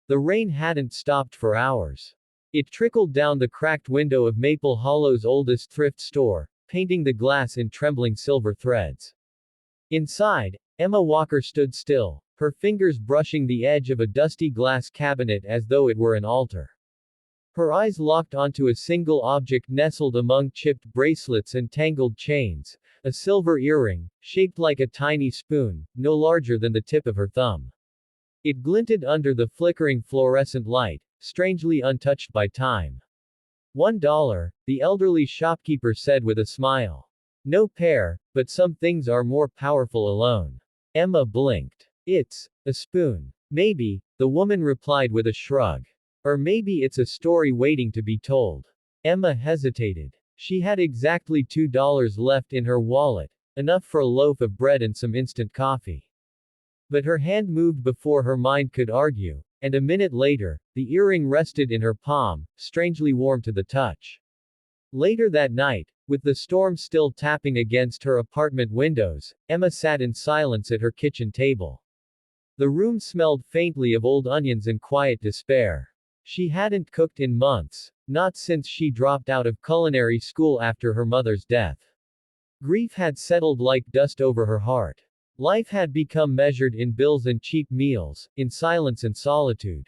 The rain hadn't stopped for hours. It trickled down the cracked window of Maple Hollow's oldest thrift store, painting the glass in trembling silver threads. Inside, Emma Walker stood still, her fingers brushing the edge of a dusty glass cabinet as though it were an altar. Her eyes locked onto a single object nestled among chipped bracelets and tangled chains, a silver earring, shaped like a tiny spoon, no larger than the tip of her thumb. It glinted under the flickering fluorescent light, strangely untouched by time. $1, the elderly shopkeeper said with a smile. No pair, but some things are more powerful alone. Emma blinked. It's a spoon. Maybe, the woman replied with a shrug. Or maybe it's a story waiting to be told. Emma hesitated. She had exactly $2 left in her wallet, enough for a loaf of bread and some instant coffee. But her hand moved before her mind could argue, and a minute later, the earring rested in her palm, strangely warm to the touch. Later that night, with the storm still tapping against her apartment windows, Emma sat in silence at her kitchen table. The room smelled faintly of old onions and quiet despair. She hadn't cooked in months, not since she dropped out of culinary school after her mother's death. Grief had settled like dust over her heart. Life had become measured in bills and cheap meals, in silence and solitude.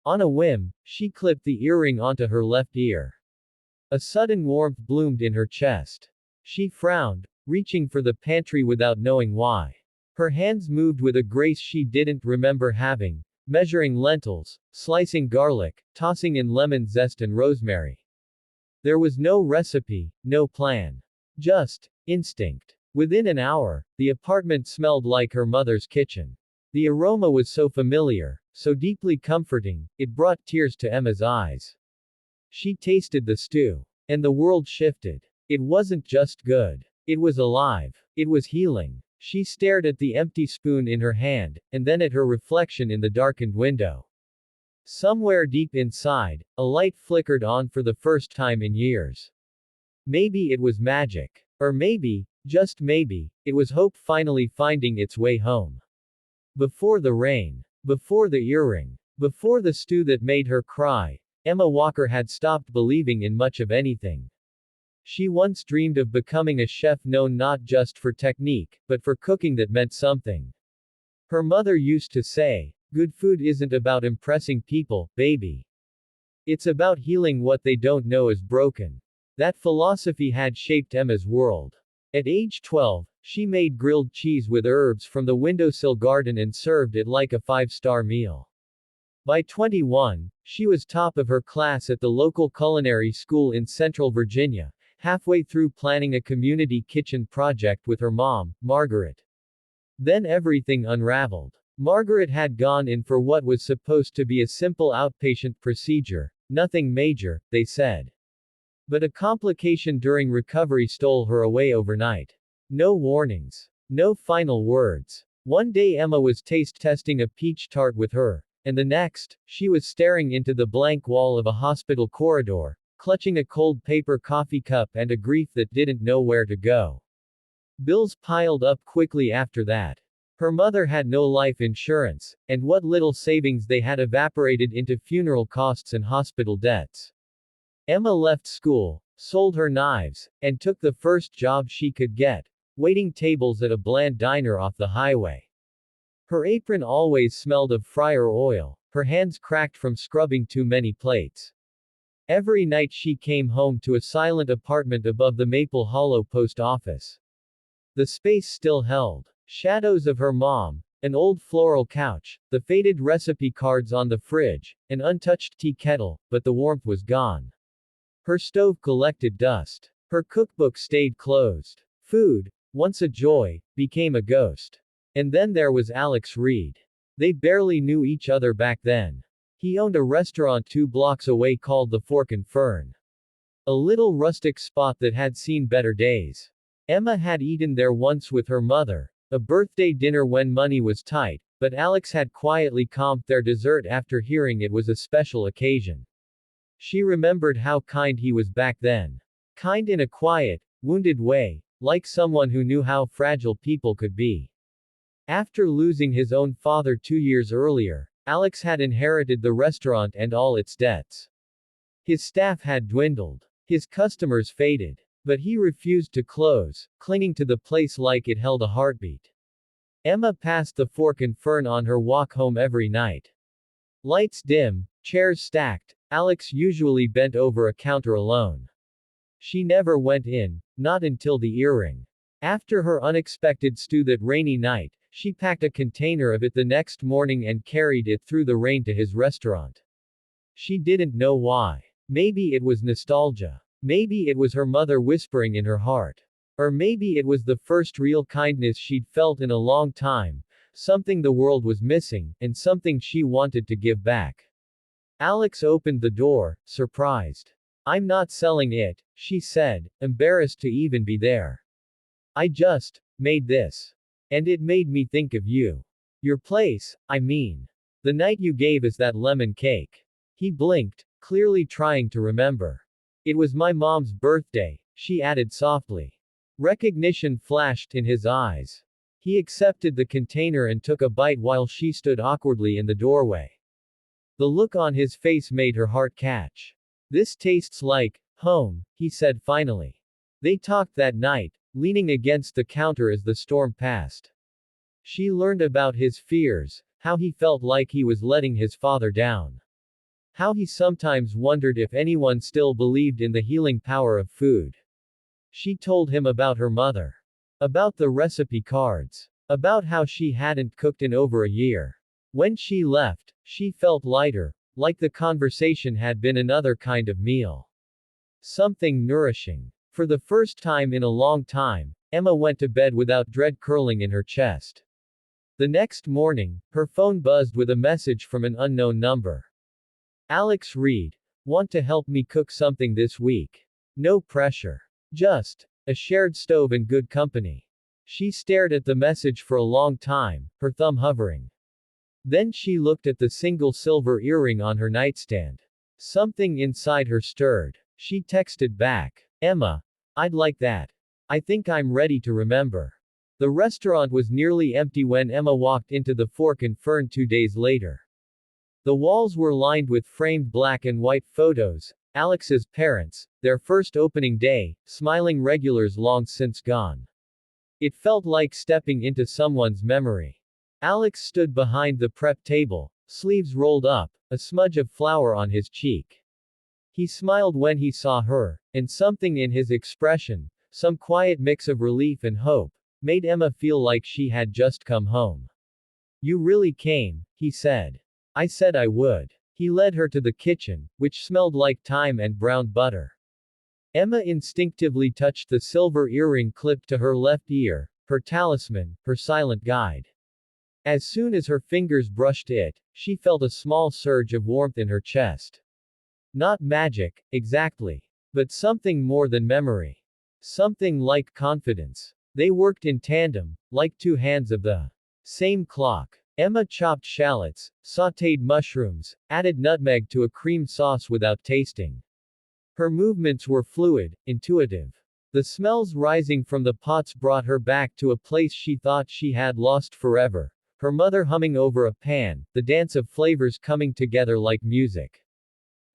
On a whim, she clipped the earring onto her left ear. A sudden warmth bloomed in her chest. She frowned, reaching for the pantry without knowing why. Her hands moved with a grace she didn't remember having, measuring lentils, slicing garlic, tossing in lemon zest and rosemary. There was no recipe, no plan. Just instinct. Within an hour, the apartment smelled like her mother's kitchen. The aroma was so familiar, so deeply comforting, it brought tears to Emma's eyes. She tasted the stew. And the world shifted. It wasn't just good. It was alive. It was healing. She stared at the empty spoon in her hand, and then at her reflection in the darkened window. Somewhere deep inside, a light flickered on for the first time in years. Maybe it was magic. Or maybe, just maybe, it was hope finally finding its way home. Before the rain. Before the earring. Before the stew that made her cry, Emma Walker had stopped believing in much of anything. She once dreamed of becoming a chef known not just for technique, but for cooking that meant something. Her mother used to say, "Good food isn't about impressing people, baby. It's about healing what they don't know is broken." That philosophy had shaped Emma's world. At age 12, she made grilled cheese with herbs from the windowsill garden and served it like a five-star meal. By 21, she was top of her class at the local culinary school in Central Virginia, halfway through planning a community kitchen project with her mom, Margaret. Then everything unraveled. Margaret had gone in for what was supposed to be a simple outpatient procedure, nothing major, they said. But a complication during recovery stole her away overnight. No warnings. No final words. One day Emma was taste testing a peach tart with her, and the next, she was staring into the blank wall of a hospital corridor, clutching a cold paper coffee cup and a grief that didn't know where to go. Bills piled up quickly after that. Her mother had no life insurance, and what little savings they had evaporated into funeral costs and hospital debts. Emma left school, sold her knives, and took the first job she could get, waiting tables at a bland diner off the highway. Her apron always smelled of fryer oil, her hands cracked from scrubbing too many plates. Every night she came home to a silent apartment above the Maple Hollow post office. The space still held shadows of her mom, an old floral couch, the faded recipe cards on the fridge, an untouched tea kettle, but the warmth was gone. Her stove collected dust. Her cookbook stayed closed. Food, once a joy, became a ghost. And then there was Alex Reed. They barely knew each other back then. He owned a restaurant 2 blocks away called the Fork and Fern. A little rustic spot that had seen better days. Emma had eaten there once with her mother, a birthday dinner when money was tight, but Alex had quietly comped their dessert after hearing it was a special occasion. She remembered how kind he was back then. Kind in a quiet, wounded way, like someone who knew how fragile people could be. After losing his own father 2 years earlier, Alex had inherited the restaurant and all its debts. His staff had dwindled. His customers faded. But he refused to close, clinging to the place like it held a heartbeat. Emma passed the fork and fern on her walk home every night. Lights dim, chairs stacked, Alex usually bent over a counter alone. She never went in, not until the earring. After her unexpected stew that rainy night, she packed a container of it the next morning and carried it through the rain to his restaurant. She didn't know why. Maybe it was nostalgia. Maybe it was her mother whispering in her heart. Or maybe it was the first real kindness she'd felt in a long time, something the world was missing, and something she wanted to give back. Alex opened the door, surprised. "I'm not selling it," she said, embarrassed to even be there. "I just made this. And it made me think of you. Your place, I mean. The night you gave us that lemon cake." He blinked, clearly trying to remember. "It was my mom's birthday," she added softly. Recognition flashed in his eyes. He accepted the container and took a bite while she stood awkwardly in the doorway. The look on his face made her heart catch. "This tastes like home," he said finally. They talked that night, leaning against the counter as the storm passed. She learned about his fears, how he felt like he was letting his father down. How he sometimes wondered if anyone still believed in the healing power of food. She told him about her mother. About the recipe cards. About how she hadn't cooked in over a year. When she left, she felt lighter, like the conversation had been another kind of meal. Something nourishing. For the first time in a long time, Emma went to bed without dread curling in her chest. The next morning, her phone buzzed with a message from an unknown number. "Alex Reed. Want to help me cook something this week? No pressure. Just a shared stove and good company." She stared at the message for a long time, her thumb hovering. Then she looked at the single silver earring on her nightstand. Something inside her stirred. She texted back. "Emma. I'd like that. I think I'm ready to remember." The restaurant was nearly empty when Emma walked into the Fork and Fern 2 days later. The walls were lined with framed black and white photos, Alex's parents, their first opening day, smiling regulars long since gone. It felt like stepping into someone's memory. Alex stood behind the prep table, sleeves rolled up, a smudge of flour on his cheek. He smiled when he saw her, and something in his expression, some quiet mix of relief and hope, made Emma feel like she had just come home. "You really came," he said. "I said I would." He led her to the kitchen, which smelled like thyme and browned butter. Emma instinctively touched the silver earring clipped to her left ear, her talisman, her silent guide. As soon as her fingers brushed it, she felt a small surge of warmth in her chest. Not magic, exactly. But something more than memory. Something like confidence. They worked in tandem, like two hands of the same clock. Emma chopped shallots, sautéed mushrooms, added nutmeg to a cream sauce without tasting. Her movements were fluid, intuitive. The smells rising from the pots brought her back to a place she thought she had lost forever. Her mother humming over a pan, the dance of flavors coming together like music.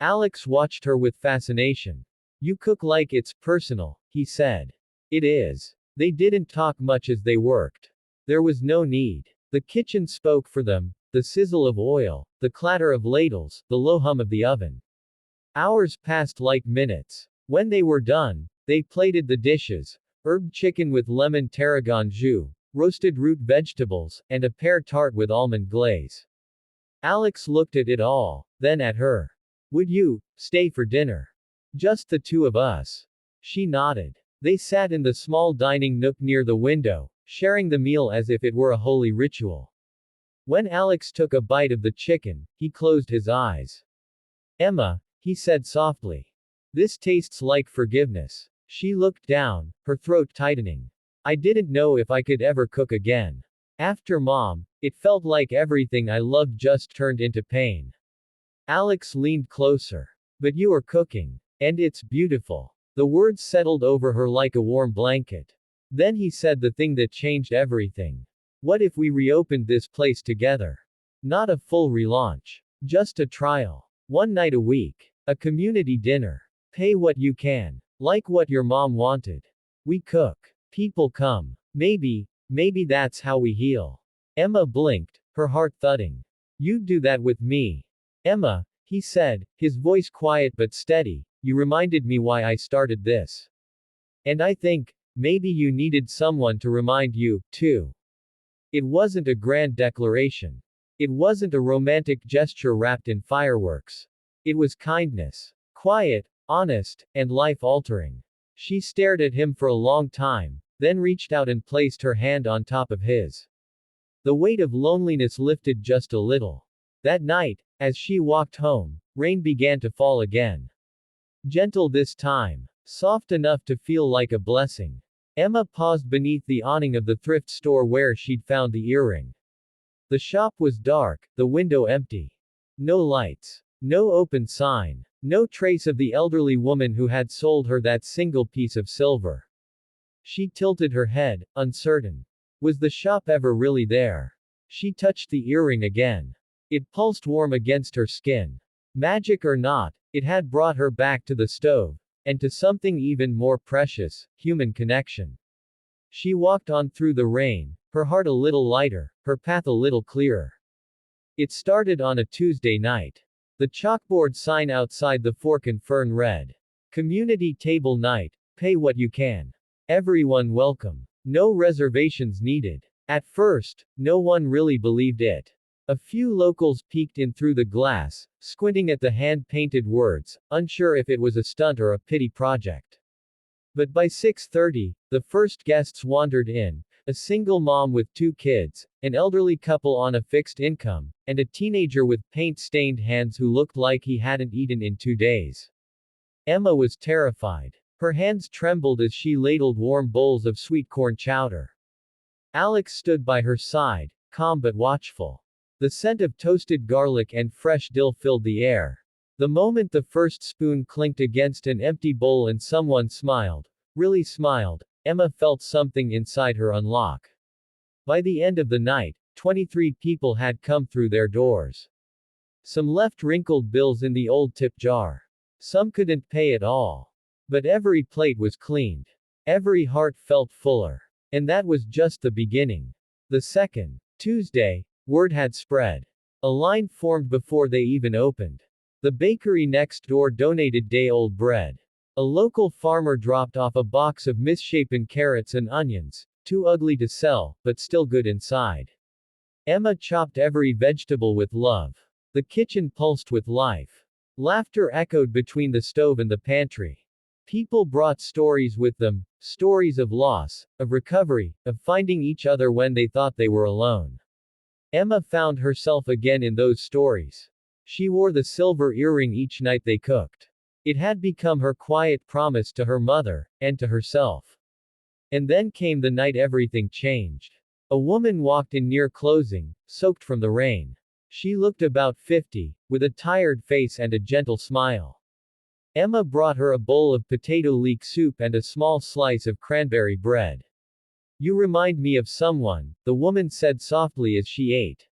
Alex watched her with fascination. "You cook like it's personal," he said. "It is." They didn't talk much as they worked. There was no need. The kitchen spoke for them, the sizzle of oil, the clatter of ladles, the low hum of the oven. Hours passed like minutes. When they were done, they plated the dishes, herb chicken with lemon tarragon jus, roasted root vegetables, and a pear tart with almond glaze. Alex looked at it all, then at her. "Would you stay for dinner? Just the two of us?" She nodded. They sat in the small dining nook near the window, sharing the meal as if it were a holy ritual. When Alex took a bite of the chicken, he closed his eyes. "Emma," he said softly. "This tastes like forgiveness." She looked down, her throat tightening. "I didn't know if I could ever cook again. After Mom, it felt like everything I loved just turned into pain." Alex leaned closer. "But you are cooking. And it's beautiful." The words settled over her like a warm blanket. Then he said the thing that changed everything. "What if we reopened this place together? Not a full relaunch. Just a trial. One night a week. A community dinner. Pay what you can. Like what your mom wanted. We cook. People come. Maybe that's how we heal. Emma blinked, her heart thudding. You'd do that with me. Emma, he said, his voice quiet but steady, you reminded me why I started this. And I think, maybe you needed someone to remind you, too. It wasn't a grand declaration. It wasn't a romantic gesture wrapped in fireworks. It was kindness. Quiet, honest, and life-altering. She stared at him for a long time, then reached out and placed her hand on top of his. The weight of loneliness lifted just a little. That night, as she walked home, rain began to fall again. Gentle this time. Soft enough to feel like a blessing. Emma paused beneath the awning of the thrift store where she'd found the earring. The shop was dark, the window empty. No lights. No open sign. No trace of the elderly woman who had sold her that single piece of silver. She tilted her head, uncertain. Was the shop ever really there? She touched the earring again. It pulsed warm against her skin. Magic or not, it had brought her back to the stove, and to something even more precious, human connection. She walked on through the rain, her heart a little lighter, her path a little clearer. It started on a Tuesday night. The chalkboard sign outside the Fork and Fern read, Community Table Night, pay what you can. Everyone welcome. No reservations needed. At first, no one really believed it. A few locals peeked in through the glass, squinting at the hand-painted words, unsure if it was a stunt or a pity project. But by 6:30, the first guests wandered in, a single mom with 2 kids, an elderly couple on a fixed income, and a teenager with paint-stained hands who looked like he hadn't eaten in 2 days. Emma was terrified. Her hands trembled as she ladled warm bowls of sweet corn chowder. Alex stood by her side, calm but watchful. The scent of toasted garlic and fresh dill filled the air. The moment the first spoon clinked against an empty bowl and someone smiled, really smiled, Emma felt something inside her unlock. By the end of the night, 23 people had come through their doors. Some left wrinkled bills in the old tip jar. Some couldn't pay at all. But every plate was cleaned. Every heart felt fuller. And that was just the beginning. The second Tuesday, word had spread. A line formed before they even opened. The bakery next door donated day-old bread. A local farmer dropped off a box of misshapen carrots and onions, too ugly to sell, but still good inside. Emma chopped every vegetable with love. The kitchen pulsed with life. Laughter echoed between the stove and the pantry. People brought stories with them, stories of loss, of recovery, of finding each other when they thought they were alone. Emma found herself again in those stories. She wore the silver earring each night they cooked. It had become her quiet promise to her mother, and to herself. And then came the night everything changed. A woman walked in near closing, soaked from the rain. She looked about 50, with a tired face and a gentle smile. Emma brought her a bowl of potato leek soup and a small slice of cranberry bread. You remind me of someone, the woman said softly as she ate.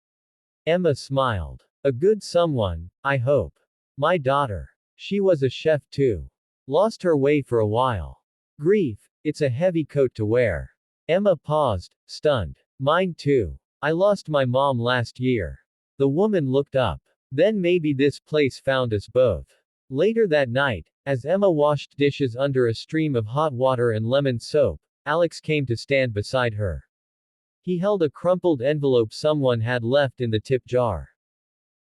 Emma smiled. A good someone, I hope. My daughter. She was a chef too. Lost her way for a while. Grief, it's a heavy coat to wear. Emma paused, stunned. Mine too. I lost my mom last year. The woman looked up. Then maybe this place found us both. Later that night, as Emma washed dishes under a stream of hot water and lemon soap, Alex came to stand beside her. He held a crumpled envelope someone had left in the tip jar.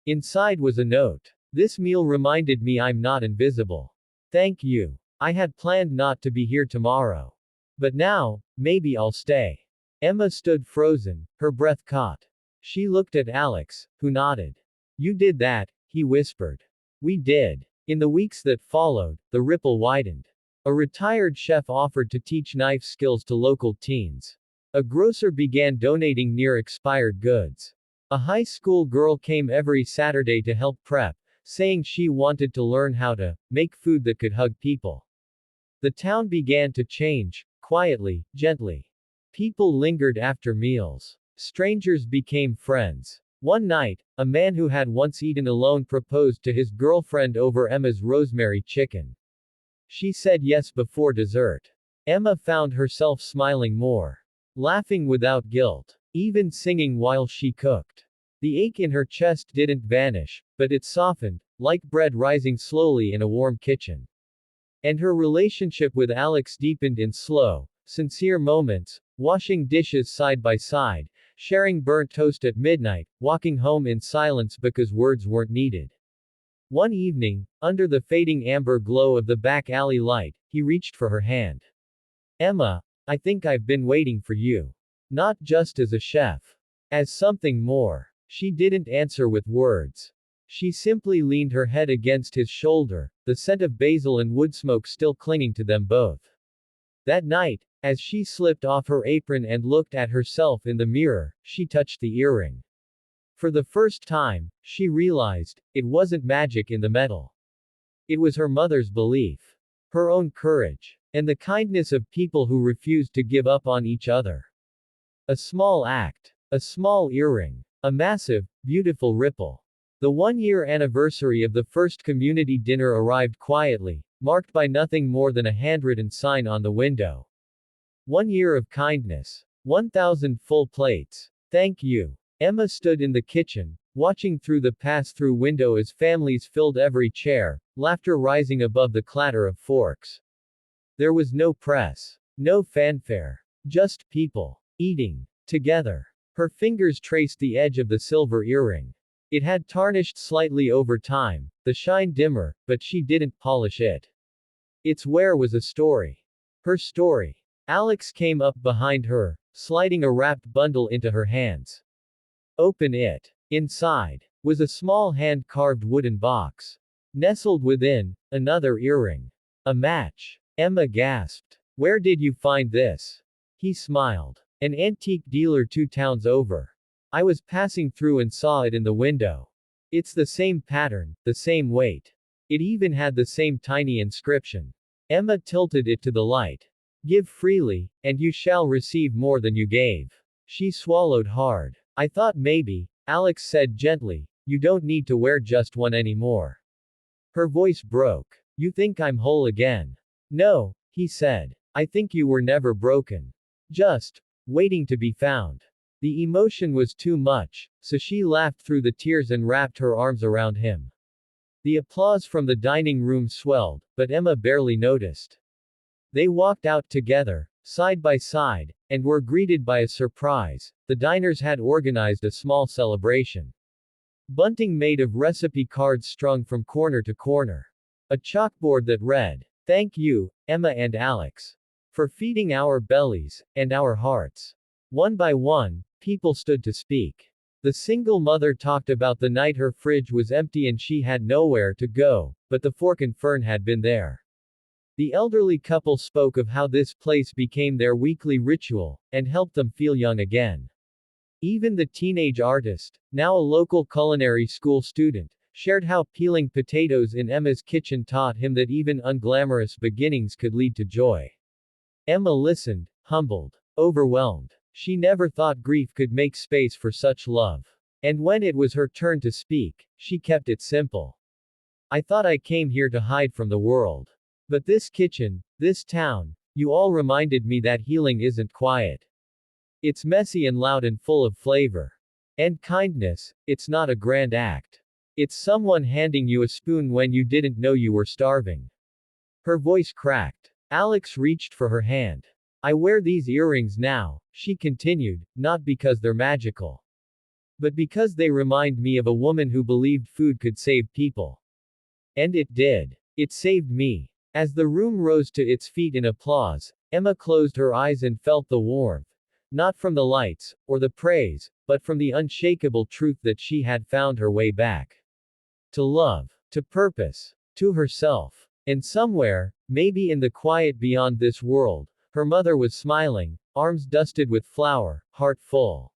Inside was a note. This meal reminded me I'm not invisible. Thank you. I had planned not to be here tomorrow. But now, maybe I'll stay. Emma stood frozen, her breath caught. She looked at Alex, who nodded. You did that, he whispered. We did. In the weeks that followed, the ripple widened. A retired chef offered to teach knife skills to local teens. A grocer began donating near-expired goods. A high school girl came every Saturday to help prep, saying she wanted to learn how to make food that could hug people. The town began to change, quietly, gently. People lingered after meals. Strangers became friends. One night, a man who had once eaten alone proposed to his girlfriend over Emma's rosemary chicken. She said yes before dessert. Emma found herself smiling more. Laughing without guilt. Even singing while she cooked. The ache in her chest didn't vanish, but it softened, like bread rising slowly in a warm kitchen. And her relationship with Alex deepened in slow, sincere moments, washing dishes side by side, sharing burnt toast at midnight, walking home in silence because words weren't needed. One evening, under the fading amber glow of the back alley light, he reached for her hand. Emma, I think I've been waiting for you. Not just as a chef. As something more. She didn't answer with words. She simply leaned her head against his shoulder, the scent of basil and wood smoke still clinging to them both. That night, as she slipped off her apron and looked at herself in the mirror, she touched the earring. For the first time, she realized, it wasn't magic in the metal. It was her mother's belief. Her own courage. And the kindness of people who refused to give up on each other. A small act. A small earring. A massive, beautiful ripple. The one-year anniversary of the first community dinner arrived quietly, marked by nothing more than a handwritten sign on the window. 1 year of kindness. 1,000 full plates. Thank you. Emma stood in the kitchen, watching through the pass-through window as families filled every chair, laughter rising above the clatter of forks. There was no press. No fanfare. Just people. Eating. Together. Her fingers traced the edge of the silver earring. It had tarnished slightly over time, the shine dimmer, but she didn't polish it. Its wear was a story. Her story. Alex came up behind her, sliding a wrapped bundle into her hands. Open it. Inside was a small hand-carved wooden box. Nestled within, another earring. A match. Emma gasped. Where did you find this? He smiled. An antique dealer 2 towns over. I was passing through and saw it in the window. It's the same pattern, the same weight. It even had the same tiny inscription. Emma tilted it to the light. Give freely, and you shall receive more than you gave. She swallowed hard. I thought maybe, Alex said gently, you don't need to wear just one anymore. Her voice broke. You think I'm whole again? No, he said. I think you were never broken. Just waiting to be found. The emotion was too much, so she laughed through the tears and wrapped her arms around him. The applause from the dining room swelled, but Emma barely noticed. They walked out together, side by side, and were greeted by a surprise. The diners had organized a small celebration. Bunting made of recipe cards strung from corner to corner. A chalkboard that read, "Thank you, Emma and Alex, for feeding our bellies, and our hearts." One by one, people stood to speak. The single mother talked about the night her fridge was empty and she had nowhere to go, but the fork and fern had been there. The elderly couple spoke of how this place became their weekly ritual, and helped them feel young again. Even the teenage artist, now a local culinary school student, shared how peeling potatoes in Emma's kitchen taught him that even unglamorous beginnings could lead to joy. Emma listened, humbled, overwhelmed. She never thought grief could make space for such love. And when it was her turn to speak, she kept it simple. I thought I came here to hide from the world. But this kitchen, this town, you all reminded me that healing isn't quiet. It's messy and loud and full of flavor. And kindness, it's not a grand act. It's someone handing you a spoon when you didn't know you were starving. Her voice cracked. Alex reached for her hand. I wear these earrings now, she continued, not because they're magical. But because they remind me of a woman who believed food could save people. And it did. It saved me. As the room rose to its feet in applause, Emma closed her eyes and felt the warmth. Not from the lights, or the praise, but from the unshakable truth that she had found her way back. To love. To purpose. To herself. And somewhere, maybe in the quiet beyond this world, her mother was smiling, arms dusted with flour, heart full.